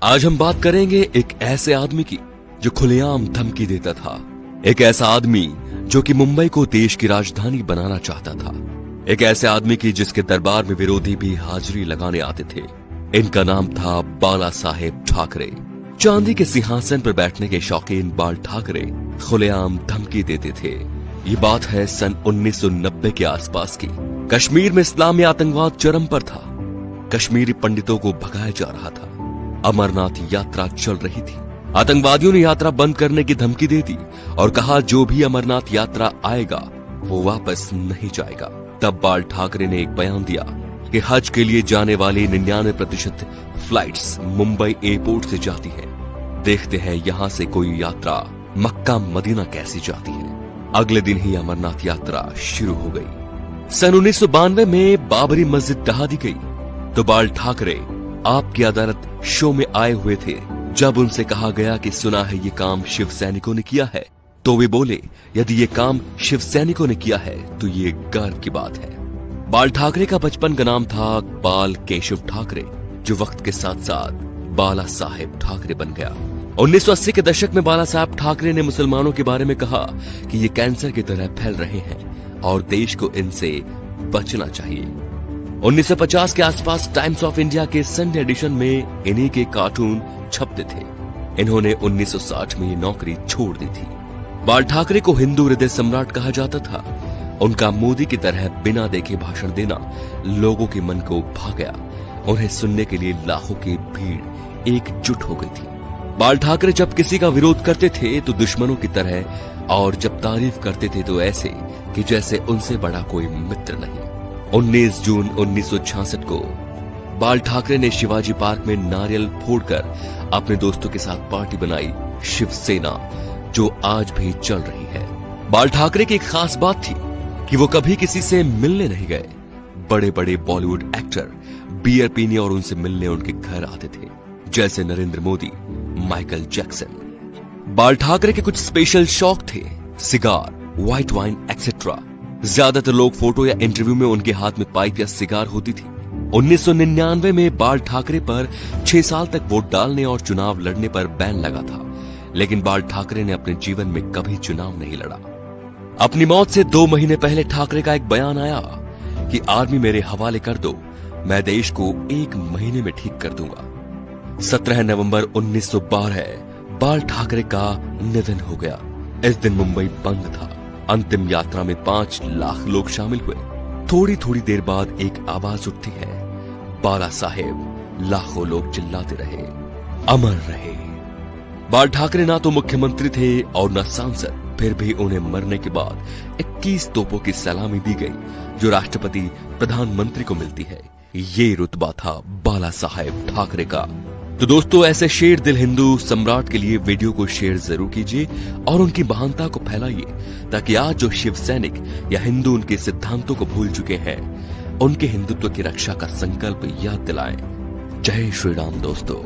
आज हम बात करेंगे एक ऐसे आदमी की जो खुलेआम धमकी देता था। एक ऐसा आदमी जो कि मुंबई को देश की राजधानी बनाना चाहता था। एक ऐसे आदमी की जिसके दरबार में विरोधी भी हाजिरी लगाने आते थे। इनका नाम था बाला साहेब ठाकरे। चांदी के सिंहासन पर बैठने के शौकीन बाल ठाकरे खुलेआम धमकी देते थे। ये बात है सन 1990 के आसपास की। कश्मीर में इस्लामी आतंकवाद चरम पर था। कश्मीरी पंडितों को भगाया जा रहा था। अमरनाथ यात्रा चल रही थी। आतंकवादियों ने यात्रा बंद करने की धमकी दे दी और कहा जो भी अमरनाथ यात्रा आएगा वो वापस नहीं जाएगा। तब बाल ठाकरे ने एक बयान दिया कि हज के लिए जाने वाली 99% फ्लाइट्स मुंबई एयरपोर्ट से जाती है। देखते हैं यहाँ से कोई यात्रा मक्का मदीना कैसी जाती है। अगले दिन ही अमरनाथ यात्रा शुरू हो गई। सन 1992 में बाबरी मस्जिद ढहा दी गई तो बाल ठाकरे आपकी अदालत शो में आए हुए थे। जब उनसे कहा गया कि सुना है ये काम शिव सैनिकों ने किया है, तो वे बोले यदि ये काम शिव सैनिकों ने किया है तो ये गर्व की बात है। बाल ठाकरे का बचपन का नाम था बाल केशव ठाकरे, जो वक्त के साथ साथ बाला साहेब ठाकरे बन गया। 1980 के दशक में बाला साहेब ठाकरे ने मुसलमानों के बारे में कहा कि ये कैंसर की तरह फैल रहे हैं और देश को इनसे बचना चाहिए। 1950 के आसपास टाइम्स ऑफ इंडिया के संडे एडिशन में इन्हीं के कार्टून छपते थे। इन्होंने 1960 में ये नौकरी छोड़ दी थी। बाल ठाकरे को हिंदू हृदय सम्राट कहा जाता था। उनका मोदी की तरह बिना देखे भाषण देना लोगों के मन को भा गया। उन्हें सुनने के लिए लाखों की भीड़ एकजुट हो गई थी। बाल ठाकरे जब किसी का विरोध करते थे तो दुश्मनों की तरह, और जब तारीफ करते थे तो ऐसे कि जैसे उनसे बड़ा कोई मित्र नहीं। 19 जून 1966 को बाल ठाकरे ने शिवाजी पार्क में नारियल फोड़कर अपने दोस्तों के साथ पार्टी बनाई, शिवसेना, जो आज भी चल रही है। बाल ठाकरे की एक खास बात थी कि वो कभी किसी से मिलने नहीं गए। बड़े बड़े बॉलीवुड एक्टर बियर पीने और उनसे मिलने उनके घर आते थे, जैसे नरेंद्र मोदी, माइकल जैक्सन। बाल ठाकरे के कुछ स्पेशल शौक थे, सिगार, व्हाइट वाइन एक्सेट्रा। ज्यादातर लोग फोटो या इंटरव्यू में उनके हाथ में पाइप या सिगार होती थी। 1999 में बाल ठाकरे पर 6 साल तक वोट डालने और चुनाव लड़ने पर बैन लगा था, लेकिन बाल ठाकरे ने अपने जीवन में कभी चुनाव नहीं लड़ा। अपनी मौत से 2 महीने पहले ठाकरे का एक बयान आया कि आर्मी मेरे हवाले कर दो, मैं देश को 1 महीने में ठीक कर दूंगा। 17 नवंबर 1912 बाल ठाकरे का निधन हो गया। इस दिन मुंबई बंद था। अंतिम यात्रा में 5 लाख लोग शामिल हुए। थोड़ी थोड़ी देर बाद एक आवाज उठती है, बाला साहेब। लाखों लोग चिल्लाते रहे, अमर रहे। बाल ठाकरे ना तो मुख्यमंत्री थे और न सांसद, फिर भी उन्हें मरने के बाद 21 तोपों की सलामी दी गई, जो राष्ट्रपति प्रधानमंत्री को मिलती है। ये रुतबा था बाला साहेब ठाकरे का। तो दोस्तों, ऐसे शेर दिल हिंदू सम्राट के लिए वीडियो को शेयर जरूर कीजिए और उनकी महानता को फैलाइए, ताकि आज जो शिव सैनिक या हिंदू उनके सिद्धांतों को भूल चुके हैं, उनके हिंदुत्व की रक्षा का संकल्प याद दिलाएं। जय श्री राम दोस्तों।